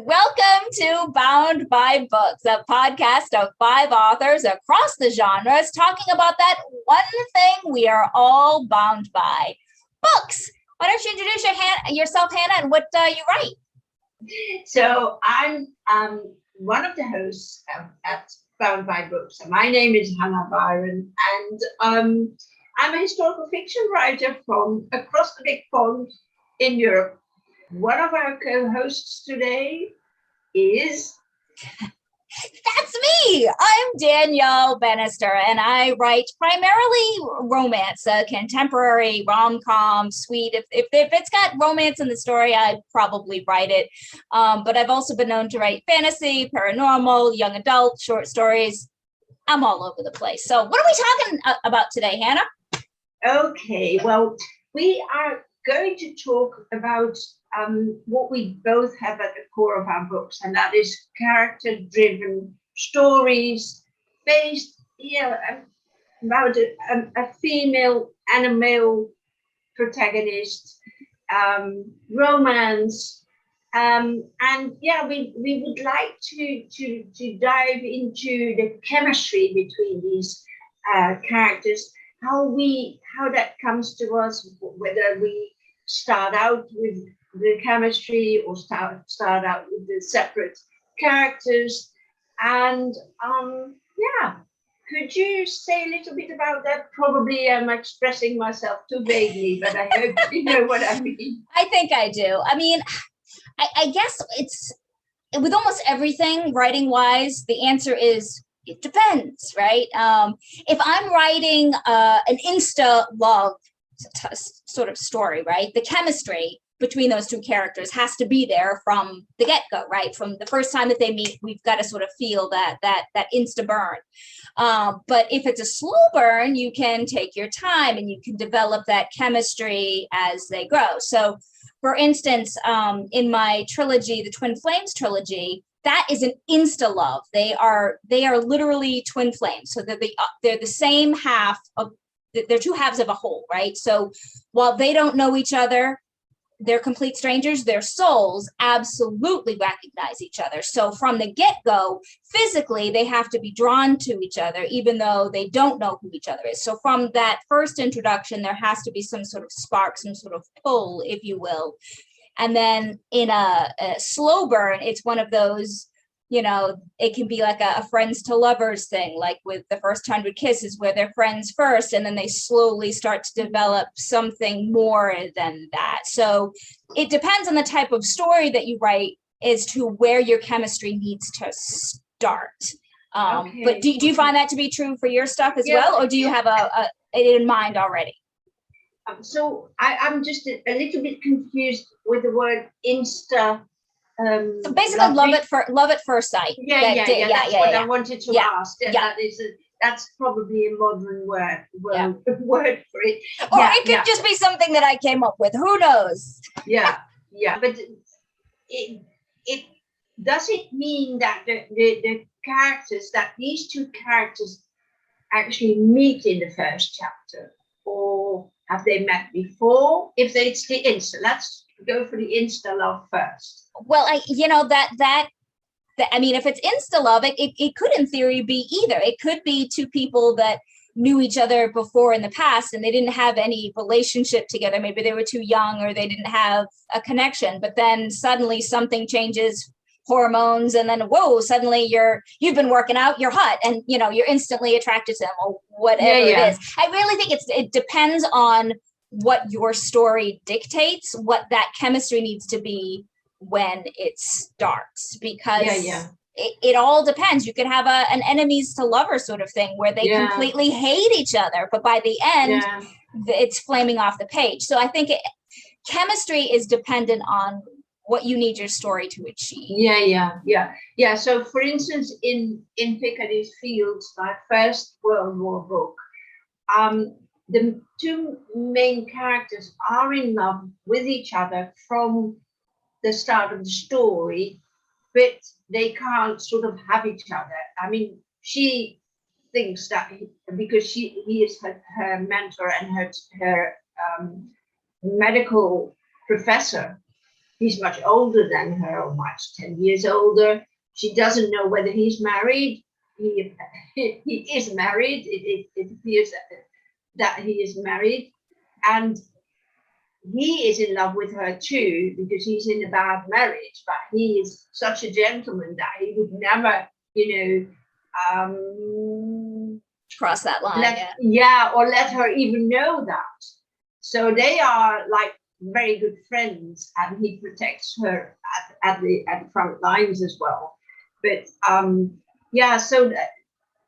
Welcome to Bound by Books, a podcast of 5 authors across the genres talking about that one thing we are all bound by, books. Why don't you introduce yourself, Hannah, and what you write? So I'm one of the hosts at Bound by Books. My name is Hannah Byron, and I'm a historical fiction writer from across the big pond in Europe. One of our co-hosts today is... That's me. I'm Danielle Bannister, and I write primarily romance, contemporary, rom-com, sweet. If it's got romance in the story, I'd probably write it. But I've also been known to write fantasy, paranormal, young adult, short stories. I'm all over the place. So what are we talking about today, Hannah? Okay, well, we are going to talk about what we both have at the core of our books, and that is character-driven stories based, about a female and a male protagonist, romance, and we would like to dive into the chemistry between these characters, how that comes to us, whether we start out with the chemistry or start out with the separate characters. And could you say a little bit about that? Probably I'm expressing myself too vaguely, but I hope you know what I mean. I think I do. I mean, I guess it's with almost everything writing wise, the answer is it depends, right? If I'm writing an Instalove sort of story, right? The chemistry between those two characters has to be there from the get-go, right? From the first time that they meet, we've got to sort of feel that insta burn. But if it's a slow burn, you can take your time and you can develop that chemistry as they grow. So, for instance, in my trilogy, the Twin Flames trilogy, that is an Instalove. They are literally twin flames. So they're the same half of. They're two halves of a whole, right? So while they don't know each other, they're complete strangers, their souls absolutely recognize each other. So from the get-go, physically, they have to be drawn to each other, even though they don't know who each other is. So from that first introduction, there has to be some sort of spark, some sort of pull, if you will. And then in a slow burn, it's one of those, it can be like a friends to lovers thing, like with the first 100 kisses, where they're friends first, and then they slowly start to develop something more than that. So it depends on the type of story that you write as to where your chemistry needs to start. Okay. But do you find that to be true for your stuff as well, or do you have it in mind already? So I'm just a little bit confused with the word insta. So basically, love at first sight. That's what I wanted to ask. That's probably a modern word for it. Or it could just be something that I came up with. Who knows? Yeah. But it does it mean that the characters, that these two characters actually meet in the first chapter, or have they met before? If it's the Insta, let's go for the Instalove first. Well, I mean, if it's Instalove, it could in theory be either. It could be two people that knew each other before in the past and they didn't have any relationship together. Maybe they were too young or they didn't have a connection, but then suddenly something changes, hormones, and then whoa, suddenly you've been working out, you're hot, and you're instantly attracted to them or whatever it is. I really think it depends on what your story dictates, what that chemistry needs to be when it starts, because it all depends. You could have an enemies to lover sort of thing where they completely hate each other, but by the end it's flaming off the page. So I think chemistry is dependent on what you need your story to achieve. So for instance, in Piccady's Fields, my first World War book, the two main characters are in love with each other from the start of the story, but they can't sort of have each other. I mean, she thinks that because he is her mentor and her medical professor, he's much older than her, or much 10 years older. She doesn't know whether he's married. He is married. It appears that he is married, and he is in love with her too, because he's in a bad marriage, but he is such a gentleman that he would never, cross that line. Or let her even know that. So they are like very good friends, and he protects her at the front lines as well. But so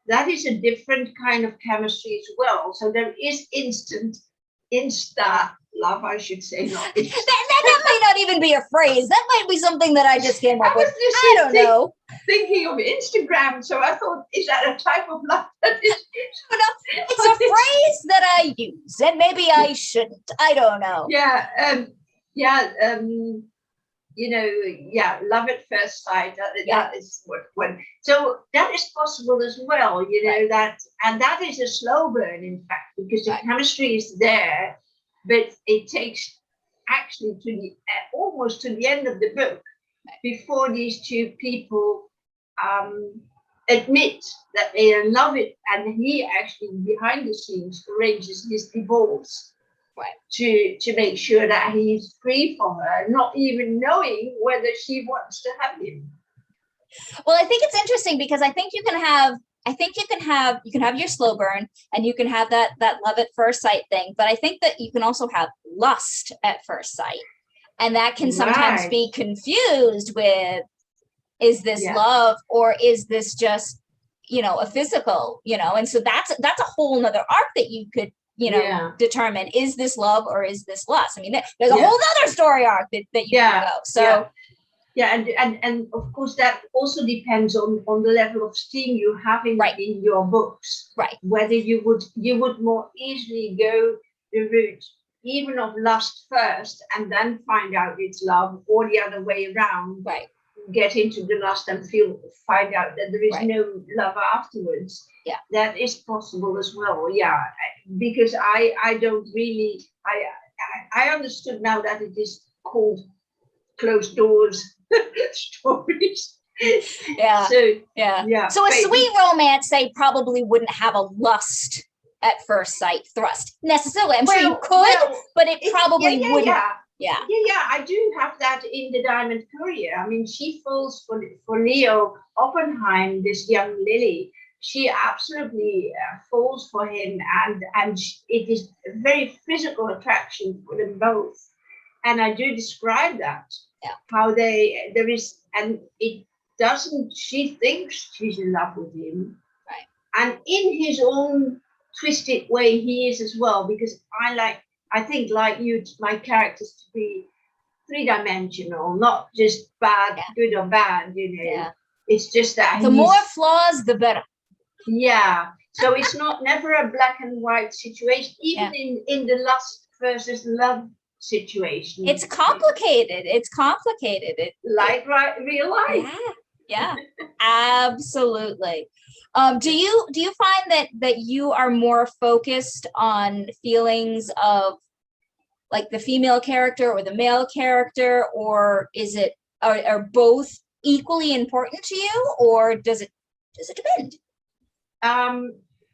that is a different kind of chemistry as well. So there is Insta love, I should say. Not that might not even be a phrase. That might be something that I just came up with. I don't know. Thinking of Instagram, so I thought, is that a type of love? It's a phrase that I use, and maybe I shouldn't. I don't know. Love at first sight. That is what. So that is possible as well. That is a slow burn, in fact, because the chemistry is there, but it takes actually almost to the end of the book before these two people admit that they are in love with, and he actually behind the scenes arranges his divorce. Right. To make sure that he's free from her, not even knowing whether she wants to have him. Well, I think it's interesting because I think you can have your slow burn, and you can have that love at first sight thing, but I think that you can also have lust at first sight, and that can sometimes be confused with, is this love, or is this just a physical, and so that's a whole nother arc that you could determine, is this love or is this lust? I mean, there's a whole other story arc that you can go. So and of course that also depends on the level of steam you have in your books. Right. Whether you would more easily go the route even of lust first and then find out it's love, or the other way around. Right. Get into the lust and find out that there is no love afterwards. Yeah, that is possible as well. Yeah, because I don't really I understood now that it is called closed doors stories. Yeah. So a baby. Sweet romance, they probably wouldn't have a lust at first sight thrust necessarily. I'm sure you could, but it probably wouldn't. Yeah, I do have that in the Diamond Courier. I mean, she falls for Leo Oppenheim, this young Lily. She absolutely falls for him, and it is a very physical attraction for them both. And I do describe that, how there is, and it doesn't, she thinks she's in love with him. Right. And in his own twisted way, he is as well, because I think, like you, my characters to be three-dimensional, not just bad, good or bad, Yeah. It's just that the more flaws, the better. Yeah. So it's never a black and white situation, even in the lust versus love situation. It's complicated. Like real life. Yeah. Absolutely. Do you find that you are more focused on feelings of like the female character or the male character, or are both equally important to you, or does it depend?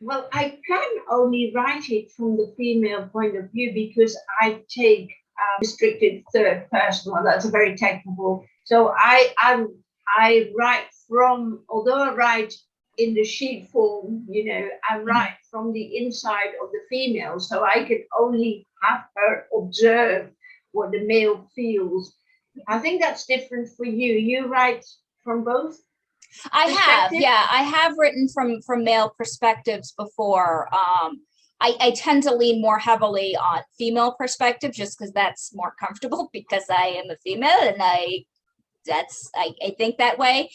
Well, I can only write it from the female point of view because I take restricted third person. Well, that's a very technical. So I write from, although I write in the sheet form, I write from the inside of the female, so I can only have her observe what the male feels. I think that's different for you. You write from both? I have written from male perspectives before. I tend to lean more heavily on female perspective just because that's more comfortable, because I am a female and I think that way.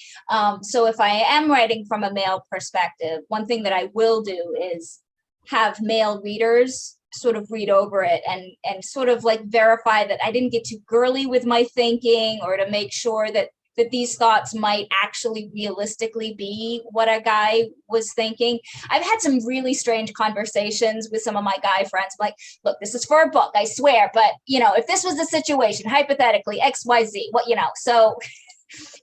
So if I am writing from a male perspective, one thing that I will do is have male readers sort of read over it and sort of like verify that I didn't get too girly with my thinking, or to make sure that that these thoughts might actually realistically be what a guy was thinking. I've had some really strange conversations with some of my guy friends. Like, look, this is for a book, I swear. But, if this was the situation, hypothetically, XYZ, so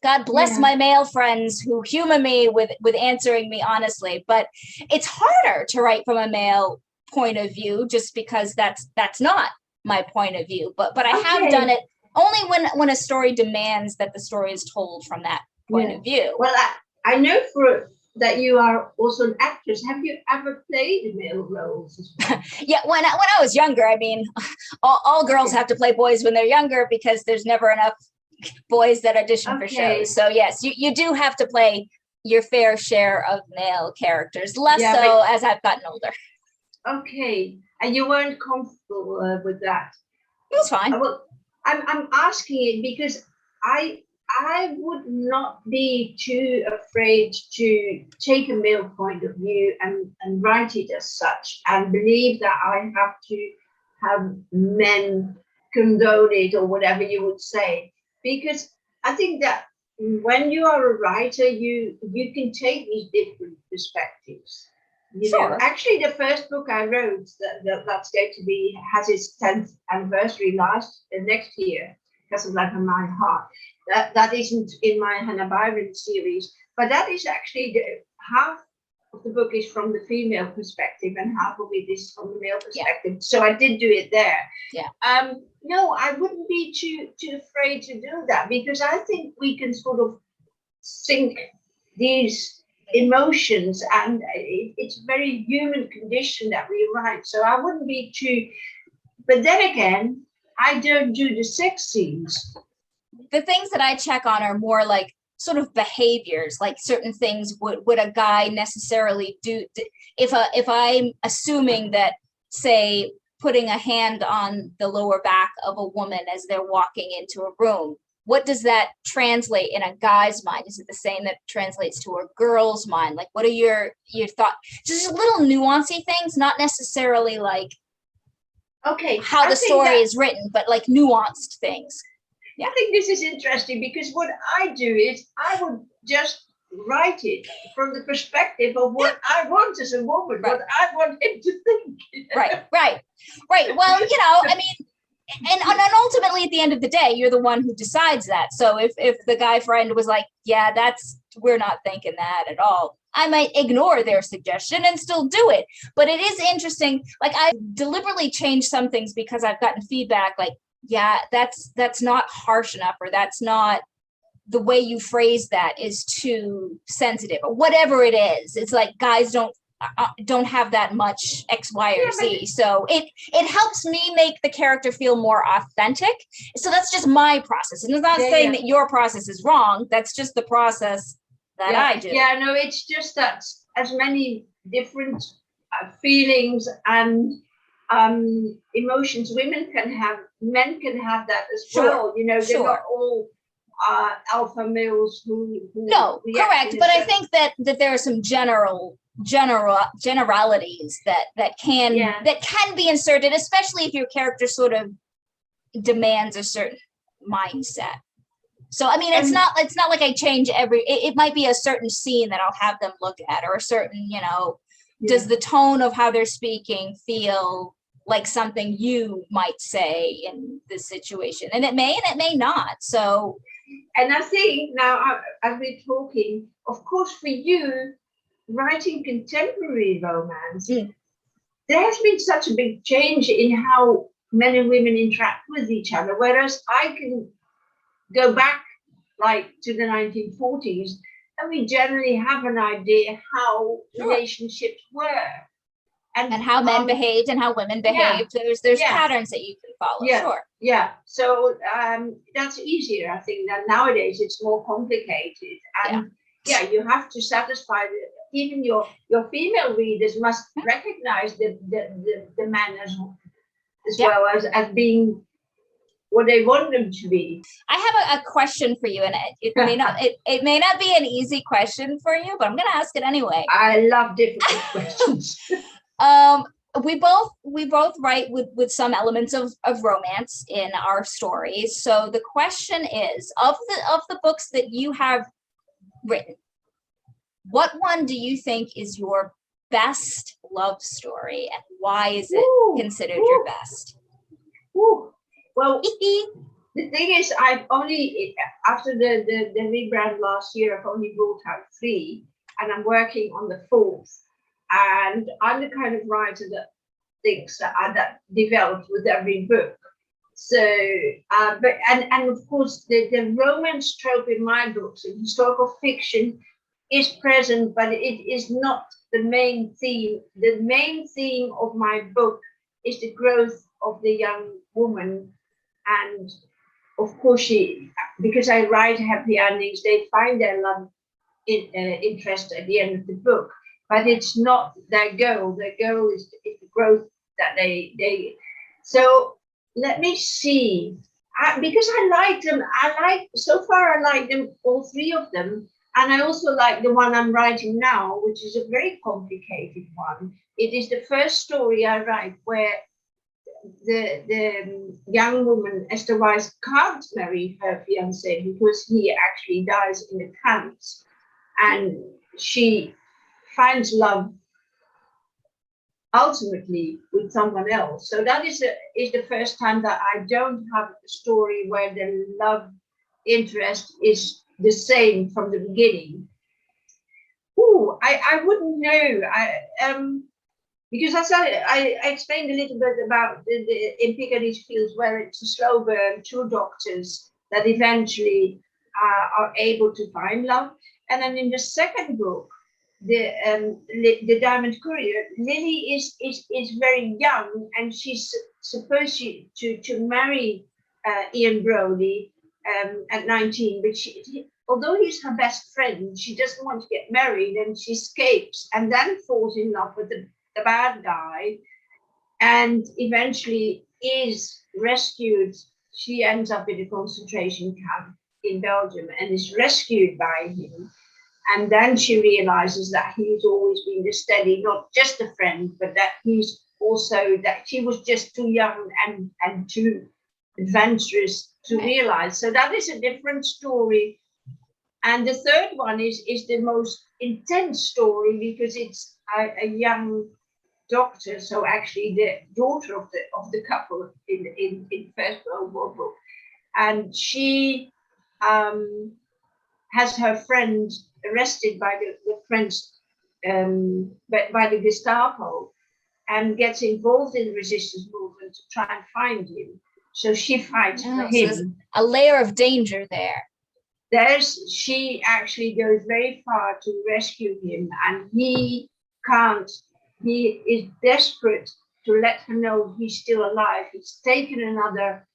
God bless my male friends who humor me with answering me honestly. But it's harder to write from a male point of view just because that's not my point of view. But I have done it only when a story demands that the story is told from that point of view. Well, I know that you are also an actress. Have you ever played male roles as well? Yeah, when I was younger, I mean, all girls have to play boys when they're younger because there's never enough boys that audition for shows. So yes, you do have to play your fair share of male characters, less so as I've gotten older. Okay, and you weren't comfortable with that? It was fine. Well, I'm asking it because I would not be too afraid to take a male point of view and write it as such, and believe that I have to have men condone it or whatever you would say. Because I think that when you are a writer, you can take these different perspectives. Actually, the first book I wrote that's going to be has its 10th anniversary next year, because of Life in My Heart. That isn't in my Hannah Byron series, but that is actually half of the book is from the female perspective and half of it is from the male perspective. Yeah. So I did do it there. Yeah. No, I wouldn't be too afraid to do that, because I think we can sort of sync these emotions, and it's a very human condition that we write. So I wouldn't be too, but then again, I don't do the sex scenes. The things that I check on are more like sort of behaviors, like certain things would a guy necessarily do if I'm assuming that, say, putting a hand on the lower back of a woman as they're walking into a room, what does that translate in a guy's mind? Is it the same that translates to a girl's mind? Like, what are your thoughts? Just little nuancy things, not necessarily like how the story is written, but like nuanced things. Yeah. I think this is interesting, because what I do is I would just write it from the perspective of what I want as a woman, what I want him to think. Right. Well, I mean, and ultimately at the end of the day, you're the one who decides that. So if the guy friend was like, yeah, we're not thinking that at all, I might ignore their suggestion and still do it. But it is interesting. Like, I deliberately changed some things because I've gotten feedback like, yeah, that's not harsh enough, or that's not, the way you phrase that is too sensitive, or whatever it is. It's like guys don't have that much X, Y, or Z. So it helps me make the character feel more authentic. So that's just my process. And it's not saying that your process is wrong. That's just the process that I do. Yeah, no, it's just that as many different feelings and emotions women can have, men can have that as well. They're not all alpha males who no, correct. But I think that there are some generalities that can be inserted, especially if your character sort of demands a certain mindset. So I mean, it's not like I change it might be a certain scene that I'll have them look at, or a certain, does the tone of how they're speaking feel like something you might say in this situation? And it may not. So, and I think now, as we're talking, of course, for you, writing contemporary romance, there has been such a big change in how men and women interact with each other. Whereas I can go back like to the 1940s, and we generally have an idea how relationships were. And how men behaved and how women behaved. There's patterns that you can follow. Sure. Yeah. So that's easier, I think, than nowadays. It's more complicated. And you have to satisfy even your female readers must recognize the man as well as being what they want them to be. I have a question for you, and it may not be an easy question for you, but I'm going to ask it anyway. I love difficult questions. we both write with some elements of romance in our stories. So the question is, of the books that you have written, what one do you think is your best love story, and why is it considered your best? Well, the thing is, I've only, after the rebrand last year, I've only brought out 3, and I'm working on the 4th. And I'm the kind of writer that thinks that develops with every book. So, but of course, the romance trope in my books, in historical fiction, is present, but it is not the main theme. The main theme of my book is the growth of the young woman, and of course, because I write happy endings, they find their love interest at the end of the book, but it's not their goal. Their goal is the growth that they. So let me see, because I like them. So far I like them, all 3 of them, and I also like the one I'm writing now, which is a very complicated one. It is the first story I write where the young woman, Esther Weiss, can't marry her fiancé because he actually dies in the camps, and she finds love ultimately with someone else. So that is the first time that I don't have a story where the love interest is the same from the beginning. I wouldn't know. Because I explained a little bit about in Piccady's Fields, where it's a slow burn, 2 doctors that eventually are able to find love. And then in the second book, the Diamond Courier, Lily is very young, and she's supposed to marry Ian Brody at 19, but although he's her best friend, she doesn't want to get married, and she escapes and then falls in love with the bad guy, and eventually is rescued. She ends up in a concentration camp in Belgium and is rescued by him. And then she realizes that he's always been the steady, not just a friend, but that he's also, that she was just too young and too adventurous to realize. So that is a different story. And the third one is the most intense story, because it's a young doctor, so actually the daughter of the couple in First World War book, and she has her friend arrested by the French, by the Gestapo, and gets involved in the resistance movement to try and find him. So she fights for him. So a layer of danger there. She actually goes very far to rescue him, and he can't. He is desperate to let her know he's still alive. He's taken another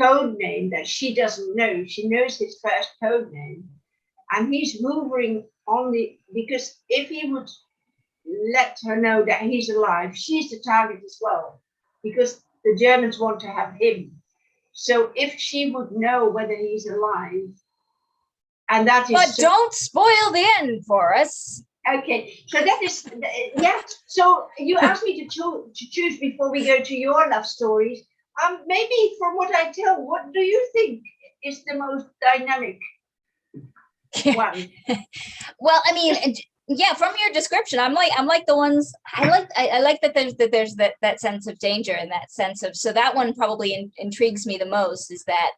code name that she doesn't know. She knows his first code name, and he's hovering on because if he would let her know that he's alive, she's the target as well, because the Germans want to have him. So if she would know whether he's alive, and that is. But don't spoil the end for us. Okay, so that is, yeah. So you asked me to choose before we go to your love stories. Maybe from what I tell, what do you think is the most dynamic one? Well, I mean, yeah, from your description, I'm like the ones I like that there's that sense of danger and that sense of, so that one probably intrigues me the most, is that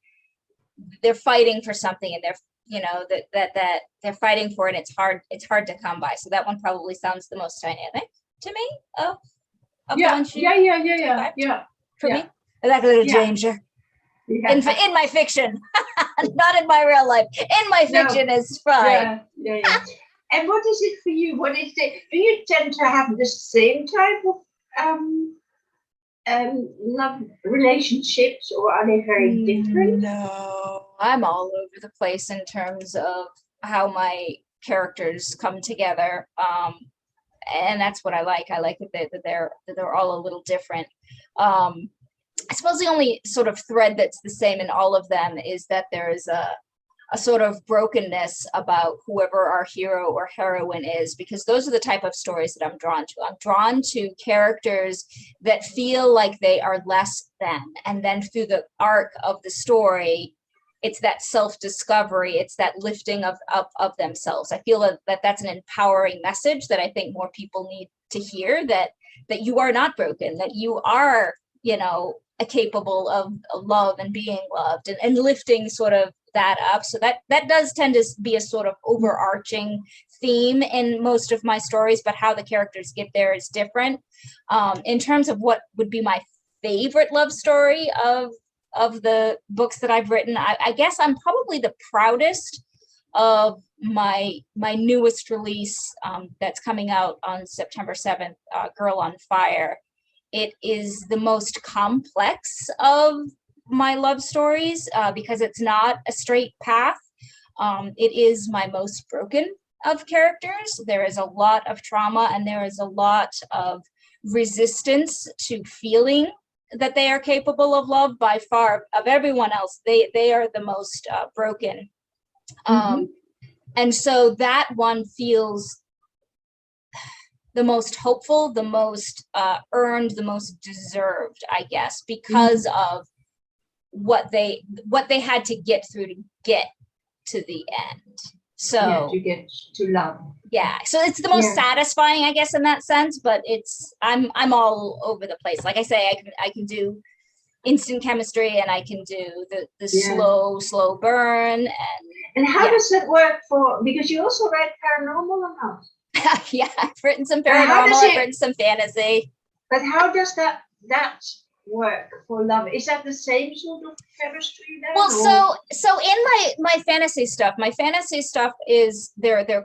they're fighting for something, and they're, you know, that they're fighting for it. And it's hard to come by. So that one probably sounds the most dynamic to me. Yeah. For me, I like a little danger. Yeah. In my fiction, not in my real life. In my fiction is fine. Yeah. And what is it for you? What is it? Do you tend to have the same type of love relationships, or are they very different? No, I'm all over the place in terms of how my characters come together, and that's what I like. I like that they're all a little different. I suppose the only sort of thread that's the same in all of them is that there is a sort of brokenness about whoever our hero or heroine is, because those are the type of stories that I'm drawn to. I'm drawn to characters that feel like they are less than, and then through the arc of the story, it's that self-discovery, it's that lifting of themselves. I feel that that's an empowering message that I think more people need to hear, that you are not broken, that you are, capable of love and being loved, and lifting sort of that up. So that does tend to be a sort of overarching theme in most of my stories, but how the characters get there is different. In terms of what would be my favorite love story of the books that I've written, I guess I'm probably the proudest of my newest release that's coming out on September 7th, Girl on Fire. It is the most complex of my love stories because it's not a straight path. It is my most broken of characters. There is a lot of trauma, and there is a lot of resistance to feeling that they are capable of love. By far, of everyone else, they are the most broken. And so that one feels the most hopeful, the most earned, the most deserved, I guess, because of what they had to get through to get to the end. So to get to love. Yeah, so it's the most satisfying, I guess, in that sense. But I'm all over the place. Like I say, I can do instant chemistry, and I can do the slow burn. And how does that work because you also write paranormal or not? Yeah, I've written some paranormal, I've written some fantasy. But how does that work for love? Is that the same sort of chemistry then? Well, so in my fantasy stuff is they're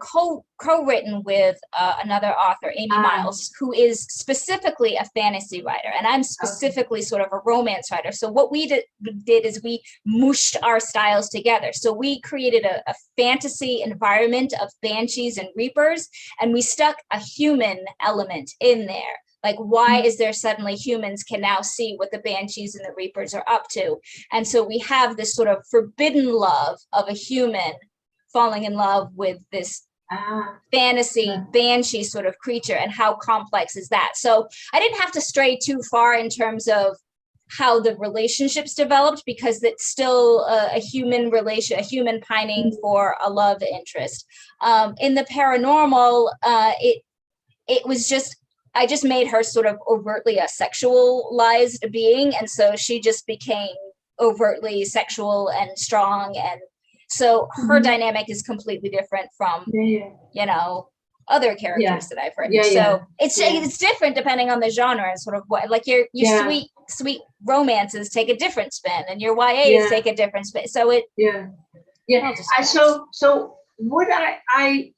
co-written with another author, Amy Miles, who is specifically a fantasy writer, and I'm specifically sort of a romance writer. So what we did is we mushed our styles together. So we created a fantasy environment of banshees and reapers, and we stuck a human element in there. Like, why is there suddenly humans can now see what the banshees and the reapers are up to? And so we have this sort of forbidden love of a human falling in love with this fantasy banshee sort of creature, and how complex is that? So I didn't have to stray too far in terms of how the relationships developed, because it's still a human relation, a human pining for a love interest. In the paranormal, it was just, I just made her sort of overtly a sexualized being. And so she just became overtly sexual and strong. And so her dynamic is completely different from, other characters that I've written. It's different depending on the genre, and sort of what, like your sweet romances take a different spin, and your YAs take a different spin. So So what I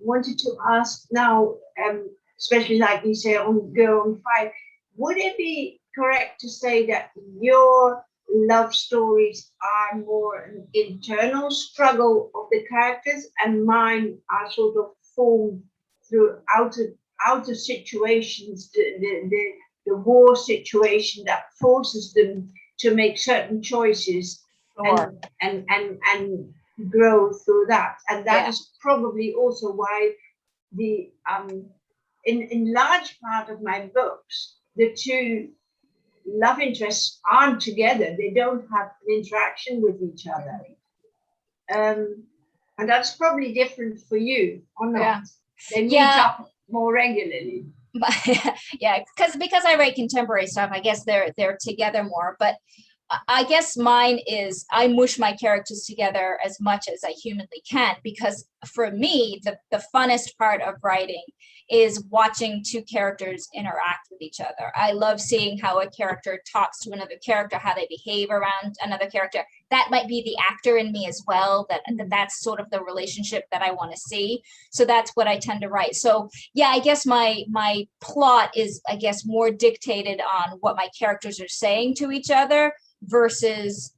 wanted to ask now, especially like you say on Girl on Fire, would it be correct to say that your love stories are more an internal struggle of the characters, and mine are sort of formed through outer situations, the war situation that forces them to make certain choices and grow through that? And that is probably also why the in large part of my books, the two love interests aren't together. They don't have an interaction with each other. And that's probably different for you, or not? Yeah. They meet up more regularly. Because I write contemporary stuff, I guess they're together more. But I guess mine is, I mush my characters together as much as I humanly can, because for me, the funnest part of writing is watching two characters interact with each other. I love seeing how a character talks to another character, how they behave around another character. That might be the actor in me as well, that's sort of the relationship that I want to see. So that's what I tend to write. So yeah, I guess my plot is, I guess, more dictated on what my characters are saying to each other versus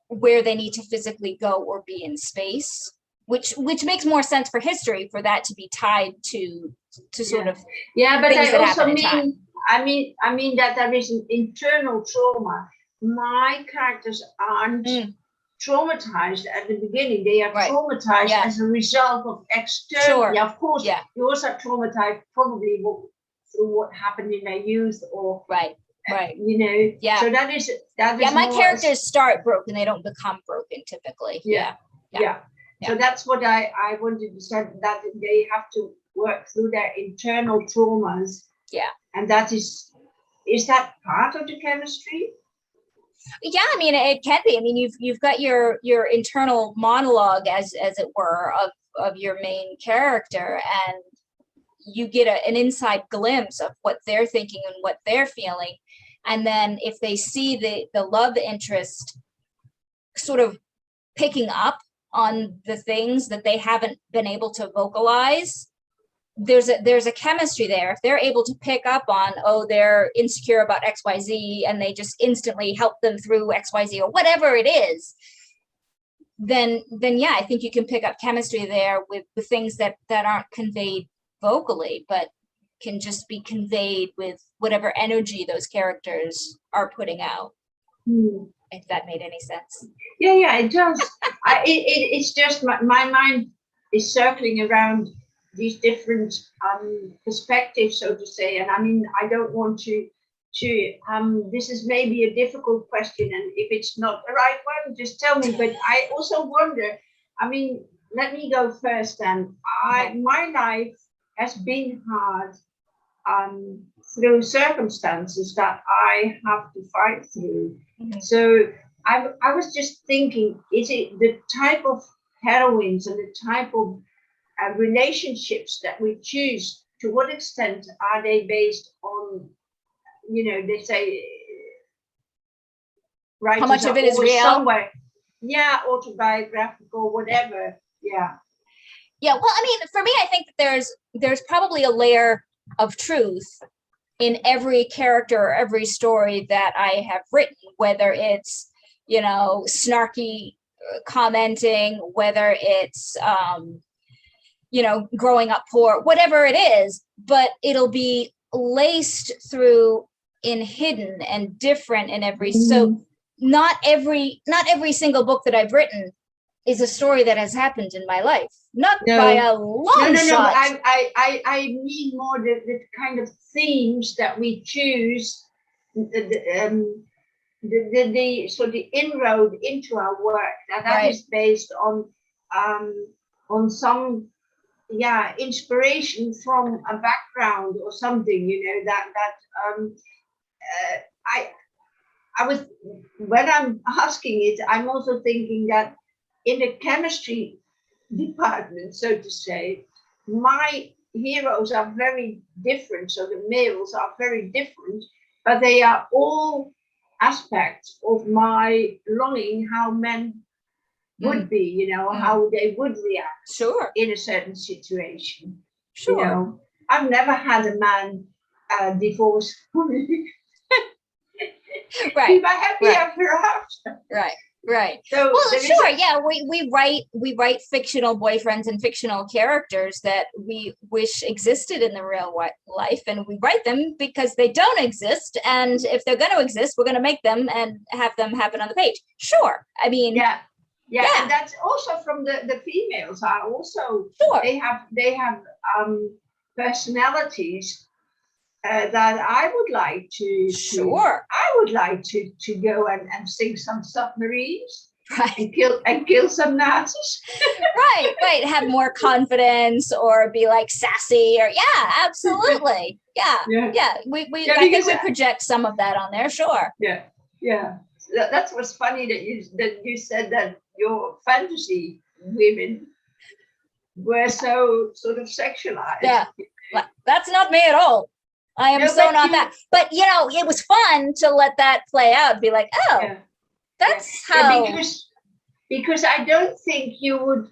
where they need to physically go or be in space, which makes more sense for history, for that to be tied to sort of but I also mean that there is an internal trauma. My characters aren't traumatized at the beginning. They are Right. traumatized Yeah. as a result of external. Sure. Yeah, of course. Yeah. You also traumatized probably through what happened in their youth, or Right. you know. Yeah. So that is Yeah, my more characters start broken. They don't become broken typically. Yeah. So that's what I wanted to say, that they have to work through their internal traumas. Yeah. And that is that part of the chemistry? Yeah, I mean, it can be. I mean, you've got your internal monologue, as it were, of your main character, and you get an inside glimpse of what they're thinking and what they're feeling. And then if they see the love interest sort of picking up on the things that they haven't been able to vocalize, there's a chemistry there. If they're able to pick up on, oh, they're insecure about XYZ, and they just instantly help them through XYZ or whatever it is, then yeah, I think you can pick up chemistry there with the things that aren't conveyed vocally, but can just be conveyed with whatever energy those characters are putting out. If that made any sense. Yeah, it does. It's just my mind is circling around these different perspectives, so to say. And I mean, I don't want to this is maybe a difficult question, and if it's not the right one, just tell me. But I also wonder, I mean, let me go first then. My life has been hard through circumstances that I have to fight through. Mm-hmm. So I was just thinking, is it the type of heroines and the type of relationships that we choose? To what extent are they based on, you know, they say, how much of it is real? Somewhere, yeah, autobiographical, whatever. Yeah. Well, I mean, for me, I think that there's probably a layer of truth in every character or every story that I have written, whether it's, you know, snarky commenting, whether it's, you know, growing up poor, whatever it is, but it'll be laced through in hidden and different in every. So not every shingle book that I've written is a story that has happened in my life. Not by a long shot. I mean more the kind of themes that we choose, the inroad into our work. That is based on some inspiration from a background or something. You know, I was, when I'm asking it, I'm also thinking that in the chemistry department, so to say, my heroes are very different. So the males are very different, but they are all aspects of my longing, how men would be, you know, how they would react in a certain situation. You know, I've never had a man divorce me. Be my happy ever after. Right. So, well, sure. Yeah, we write fictional boyfriends and fictional characters that we wish existed in the real life, and we write them because they don't exist. And if they're going to exist, we're going to make them and have them happen on the page. Sure. I mean, yeah. And that's also from the females are also they have personalities that I would like to. I would like to go and sing some submarines, and kill some Nazis. right. Have more confidence or be like sassy or absolutely. Yeah. We I think we project some of that on there. Sure. Yeah. That's what's funny that you said that your fantasy women were so sort of sexualized. Yeah. That's not me at all. I am not that. But, you know, it was fun to let that play out. Be like, that's how. Because I don't think you would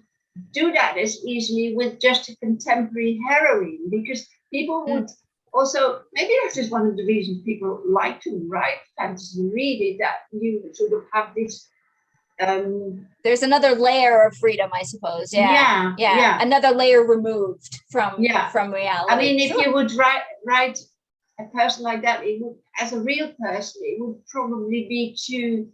do that as easily with just a contemporary heroine. Because people would also, maybe that's just one of the reasons people like to write fantasy and read it, that you sort of have this. There's another layer of freedom, I suppose. Yeah. Another layer removed from reality. I mean, if you would write a person like that, it would, as a real person, it would probably be too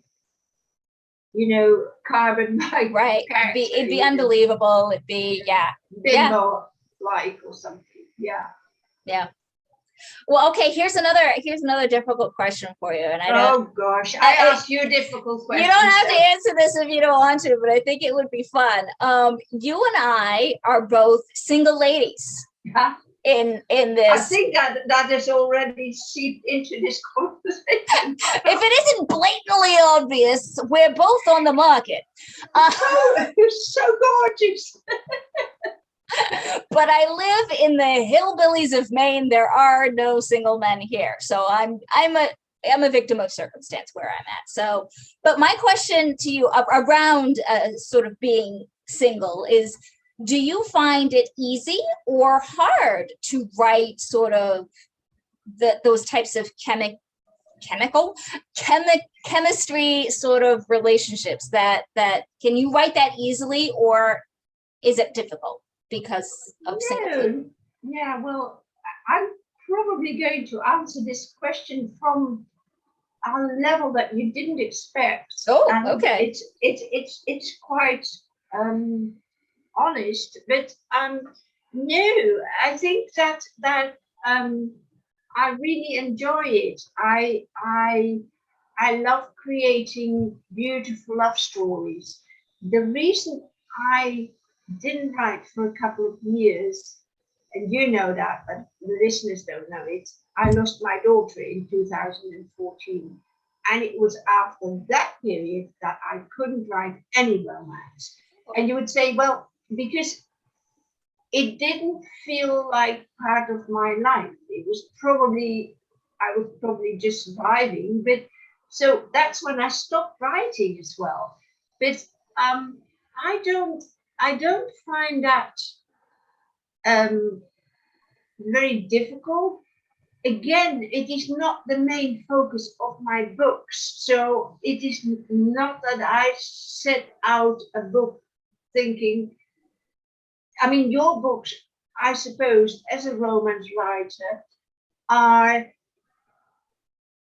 carbon like right. It'd be unbelievable. It'd be, yeah. Bimbo like or something. Yeah. Yeah. Well, okay, here's another difficult question for you. And I don't, oh gosh, I ask you difficult questions. You don't have to answer this if you don't want to, but I think it would be fun. You and I are both single ladies. Yeah. In this, I think that is already seeped into this conversation. If it isn't blatantly obvious, we're both on the market. You're so gorgeous. But I live in the hillbillies of Maine. There are no single men here, so I'm a victim of circumstance where I'm at. So, but my question to you around sort of being single is, do you find it easy or hard to write sort of those types of chemistry sort of relationships that can you write that easily, or is it difficult because of single? Yeah, well, I'm probably going to answer this question from a level that you didn't expect. Oh, and okay. It's quite honest, but no, I think that I really enjoy it. I love creating beautiful love stories. The reason I didn't write for a couple of years, and you know that, but the listeners don't know it, I lost my daughter in 2014. And it was after that period that I couldn't write any romance. And you would say, well, because it didn't feel like part of my life. I was probably just surviving. But so that's when I stopped writing as well. But I don't find that very difficult. Again, it is not the main focus of my books. So it is not that I set out a book thinking, I mean, your books, I suppose, as a romance writer, are,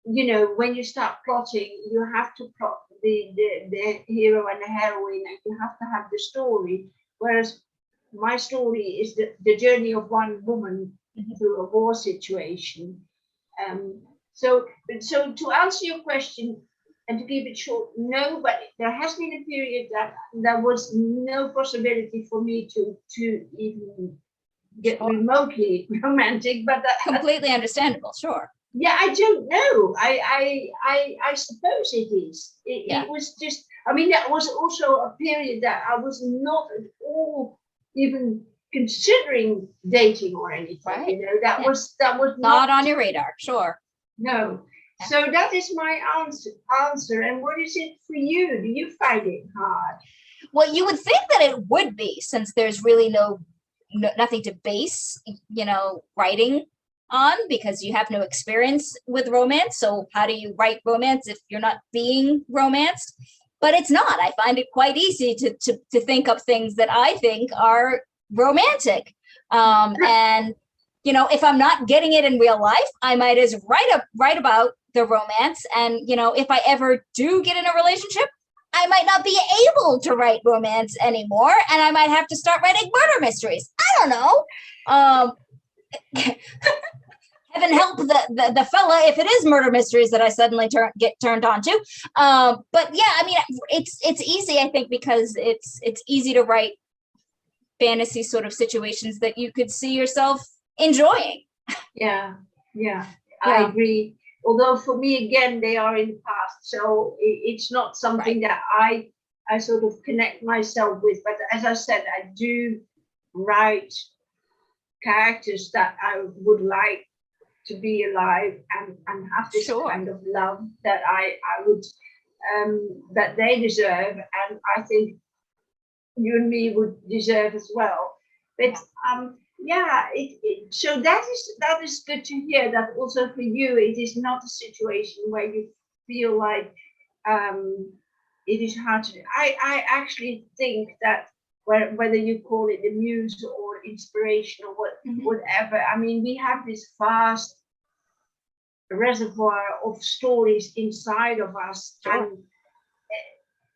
when you start plotting, you have to plot the hero and the heroine, and you have to have the story. Whereas my story is the journey of one woman through a war situation. So to answer your question and to keep it short, no, but there has been a period that there was no possibility for me to even get remotely romantic, but completely understandable. Sure. Yeah, I don't know. I suppose it is. It was just. I mean, that was also a period that I was not at all even considering dating or anything. Right. That was not on your radar. Sure. No. Yeah. So that is my answer. And what is it for you? Do you find it hard? Well, you would think that it would be, since there's really nothing to base, writing on, because you have no experience with romance. So how do you write romance if you're not being romanced? But it's not. I find it quite easy to think of things that I think are romantic. And, if I'm not getting it in real life, I might as write about the romance. And, if I ever do get in a relationship, I might not be able to write romance anymore. And I might have to start writing murder mysteries. I don't know. Heaven help the fella if it is murder mysteries that I suddenly get turned on to. But yeah, I mean, it's easy, I think, because it's easy to write fantasy sort of situations that you could see yourself enjoying. Yeah, I agree. Although for me, again, they are in the past, so it's not something that I sort of connect myself with. But as I said, I do write characters that I would like to be alive and have this kind of love that I would that they deserve, and I think you and me would deserve as well. But so that is good to hear, that also for you it is not a situation where you feel like it is hard to do. I actually think that whether you call it the muse or inspiration or whatever, I mean, we have this vast reservoir of stories inside of us, and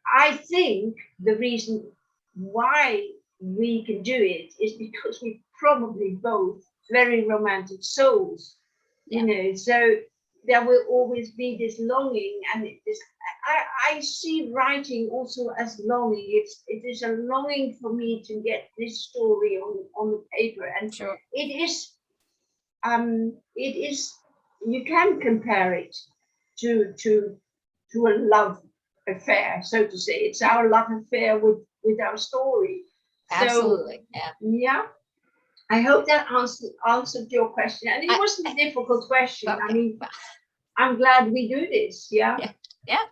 I think the reason why we can do it is because we're probably both very romantic souls, you know, so there will always be this longing, and I see writing also as longing. It is a longing for me to get this story on the paper, and Sure. it is you can compare it to a love affair, so to say. It's our love affair with our story. Absolutely. So, yeah. I hope that answered your question. And it wasn't a difficult question. Okay. I mean, I'm glad we do this. Yeah. Yeah.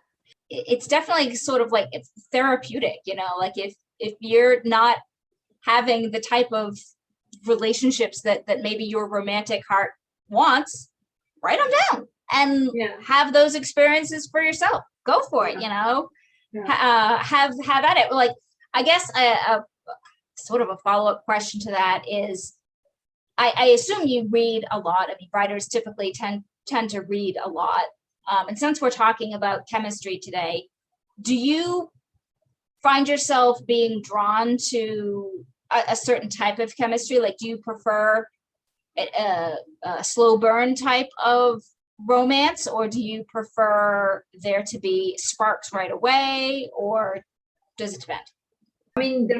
It's definitely sort of like it's therapeutic, you know, like if you're not having the type of relationships that maybe your romantic heart wants, write them down and have those experiences for yourself. Go for it, you know. Have at it. Like, I guess sort of a follow-up question to that is, I assume you read a lot. I mean, writers typically tend to read a lot. And since we're talking about chemistry today, do you find yourself being drawn to a certain type of chemistry? Like, do you prefer a slow burn type of romance, or do you prefer there to be sparks right away, or does it depend? I mean, the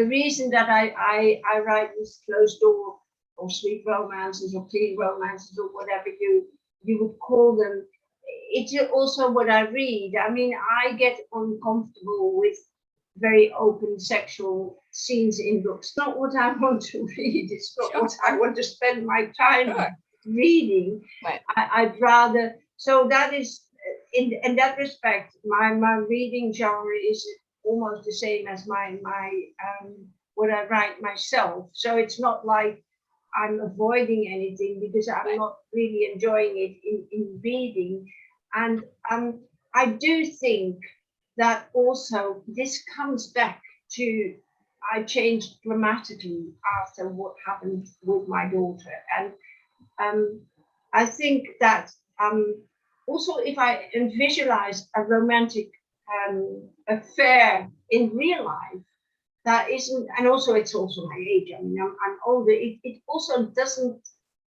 reason that I write these closed door or sweet romances or teen romances or whatever you would call them, it's also what I read. I mean, I get uncomfortable with very open sexual scenes in books. Not what I want to read. It's not what I want to spend my time reading. Right. I'd rather. So that is, in that respect, my reading genre is almost the same as my what I write myself. So it's not like I'm avoiding anything, because I'm not really enjoying it in reading. And I do think that also this comes back to, I changed dramatically after what happened with my daughter. And I think that also if I visualize a romantic affair in real life, that isn't, and also it's also my age. I mean, I'm older. It also doesn't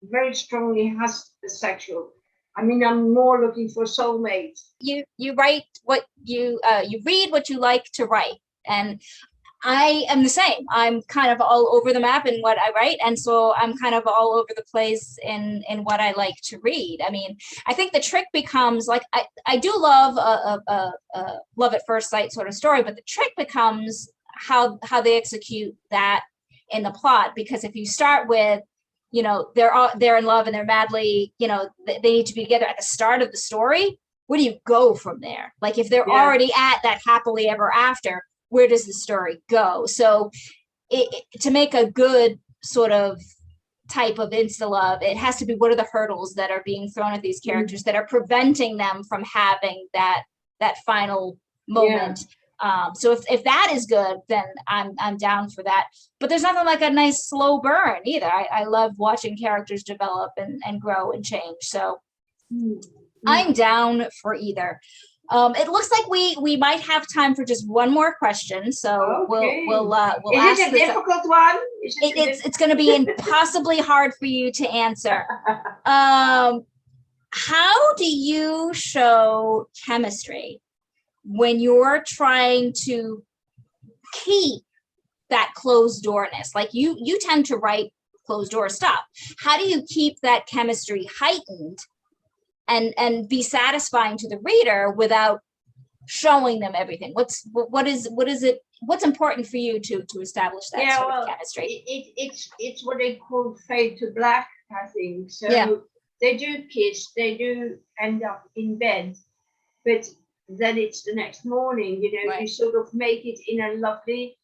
very strongly has the sexual. I mean, I'm more looking for soulmates. You write what you read what you like to write, and I am the same. I'm kind of all over the map in what I write, and so I'm kind of all over the place in what I like to read. I mean, I think the trick becomes, like, I do love a love at first sight sort of story, but the trick becomes how they execute that in the plot. Because if you start with, you know, they're in love and they're madly, you know, they need to be together at the start of the story, where do you go from there? Like, if they're already at that happily ever after, where does the story go? So to make a good sort of type of Instalove, it has to be, what are the hurdles that are being thrown at these characters that are preventing them from having that final moment? So if that is good, then I'm down for that. But there's nothing like a nice slow burn either. I love watching characters develop and grow and change. So I'm down for either. It looks like we might have time for just one more question. So we'll Is it a difficult one? It's going to be impossibly hard for you to answer. How do you show chemistry when you're trying to keep that closed doorness? Like, you tend to write closed door stuff. How do you keep that chemistry heightened and be satisfying to the reader without showing them everything? What's important for you to establish that sort of chemistry? It's what they call fade to black, I think. So they do kiss, they do end up in bed, but then it's the next morning, you know. You sort of make it in a lovely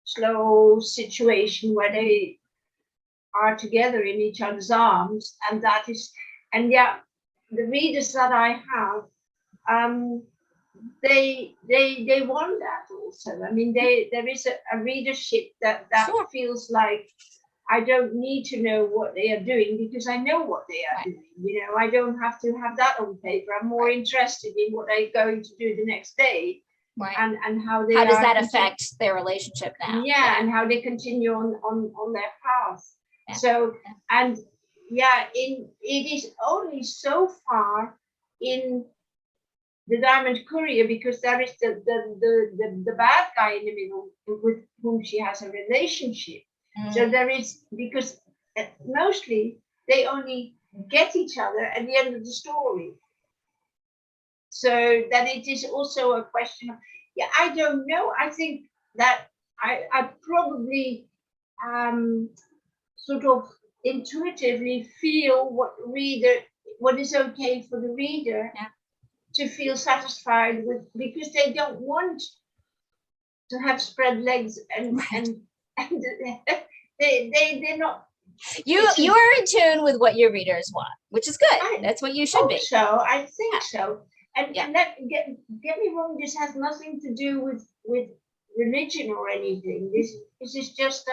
slow situation where they are together in each other's arms. And that is, and the readers that I have, they want that also. I mean, there is a readership that feels like I don't need to know what they are doing because I know what they are doing. You know, I don't have to have that on paper. I'm more interested in what they're going to do the next day, and how they. How does that affect their relationship now? Yeah, and how they continue on their path. Yeah. So and yeah, it is only so far in the Diamond Courier because there is the bad guy in the middle with whom she has a relationship. So there is, because mostly they only get each other at the end of the story. So that it is also a question of, yeah, I don't know. I think that I probably sort of intuitively feel what is okay for the reader to feel satisfied with, because they don't want to have spread legs and they're not. You are in tune with what your readers want, which is good. That's what you should be. So I think so. And that get me wrong, this has nothing to do with religion or anything. This is just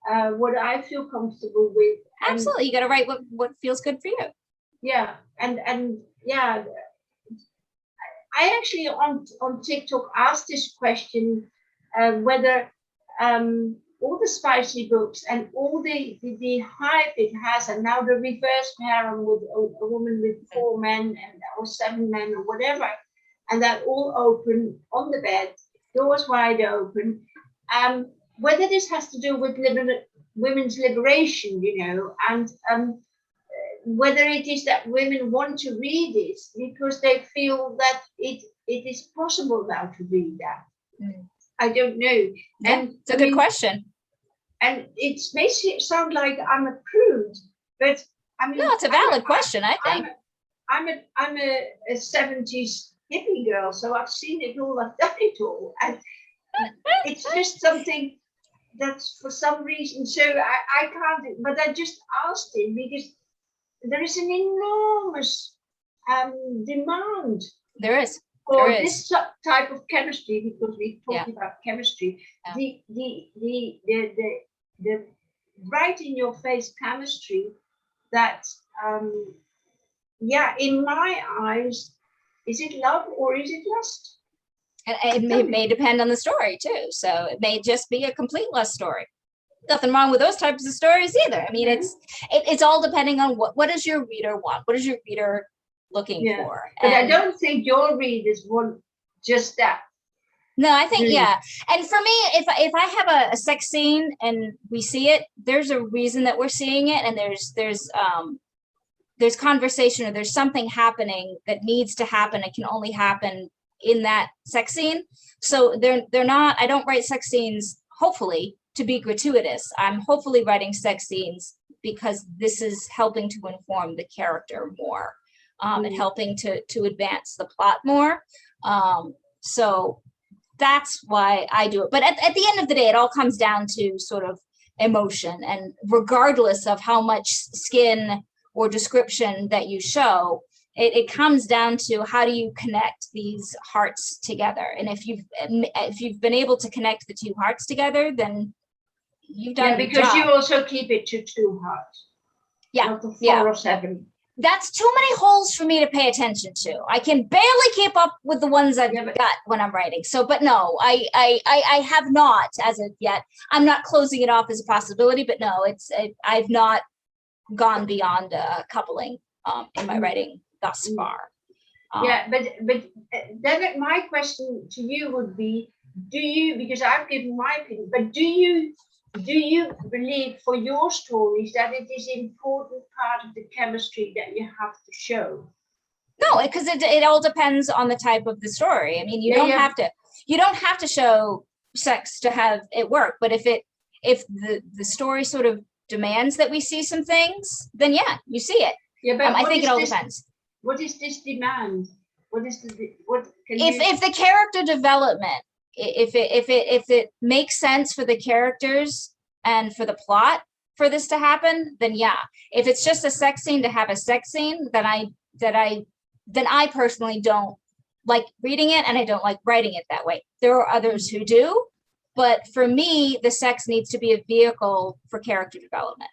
what I feel comfortable with. Absolutely, you got to write what feels good for you. Yeah, and yeah, I actually on TikTok asked this question whether all the spicy books and all the hype it has, and now the reverse harem with a woman with 4 men or 7 men or whatever, and that all open on the bed, doors wide open, whether this has to do with women's liberation, you know, and whether it is that women want to read this because they feel that it is possible now to read that. I don't know. Yeah, and it's a good question. And it makes it sound like I'm a prude, but I mean, no, it's a valid question. I think I'm a 70s hippie girl, so I've seen it all, I've done it all, and it's just something that's for some reason. So I can't. But I just asked him because there is an enormous demand. There is. For this type of chemistry, because we talked about chemistry, the right in your face chemistry that in my eyes, is it love or is it lust? And it may depend on the story too. So it may just be a complete lust story. Nothing wrong with those types of stories either. I mean, it's all depending on what does your reader want? What is your reader looking for? But I don't think your readers want just that. No, I think and for me, if I have a sex scene and we see it, there's a reason that we're seeing it, and there's conversation, or there's something happening that needs to happen. It can only happen in that sex scene. So they're not. I don't write sex scenes hopefully to be gratuitous. I'm hopefully writing sex scenes because this is helping to inform the character more. And helping to advance the plot more. So that's why I do it. But at the end of the day, it all comes down to sort of emotion. And regardless of how much skin or description that you show, it comes down to how do you connect these hearts together. And if you've been able to connect the 2 hearts together, then you've done the job. Because you also keep it to 2 hearts. Not the 4 or 7. That's too many holes for me to pay attention to. I can barely keep up with the ones I've got when I'm writing. So, but no, I have not as of yet. I'm not closing it off as a possibility, but no, I've not gone beyond coupling in my writing thus far. But then my question to you would be, because I've given my opinion, but do you believe for your stories that it is an important part of the chemistry that you have to show? No, because it all depends on the type of the story. I mean, you don't have to show sex to have it work. But if the story sort of demands that we see some things, then you see it. Yeah, but I think it all depends. What is this demand? What is if the character development, if it makes sense for the characters and for the plot for this to happen, then if it's just a sex scene to have a sex scene, then I personally don't like reading it, and I don't like writing it that way. There are others who do, But for me, the sex needs to be a vehicle for character development.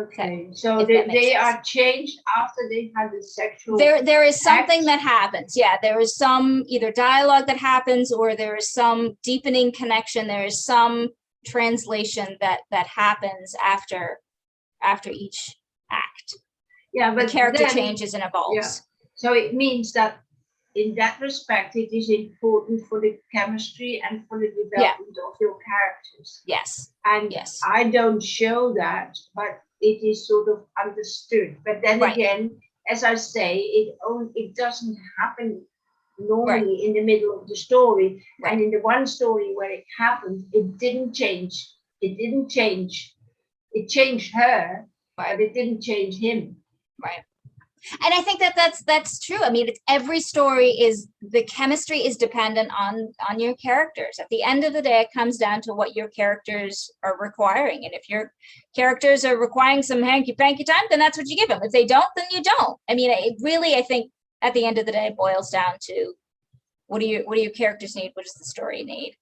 Okay, so If that makes they sense. are changed after they had the sexual. There is something act. that happens. Yeah, there is some either dialogue that happens, or there is some deepening connection. There is some translation that happens after each act. Yeah, but The character then, changes and evolves. Yeah. So it means that in that respect, it is important for the chemistry and for the development of your characters. Yes. And Yes. I don't show that, but it is sort of understood. But then again, as I say, it doesn't happen normally in the middle of the story. And in the one story where it happened, it didn't change. It didn't change. It changed her, but it didn't change him. Right. And I think that's true. I mean, every story is, the chemistry is dependent on your characters. At the end of the day, it comes down to what your characters are requiring. And if your characters are requiring some hanky-panky time, then that's what you give them. If they don't, then you don't. I mean, it really, I think at the end of the day, boils down to what do your characters need? What does the story need?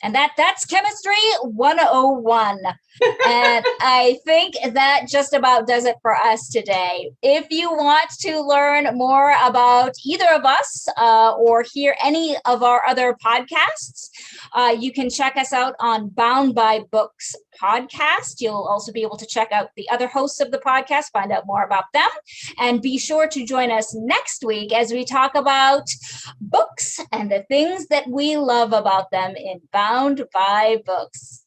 And that's chemistry 101. And I think that just about does it for us today. If you want to learn more about either of us or hear any of our other podcasts, you can check us out on Bound by Books podcast. You'll also be able to check out the other hosts of the podcast, find out more about them, and be sure to join us next week as we talk about books and the things that we love about them in Bound by Books.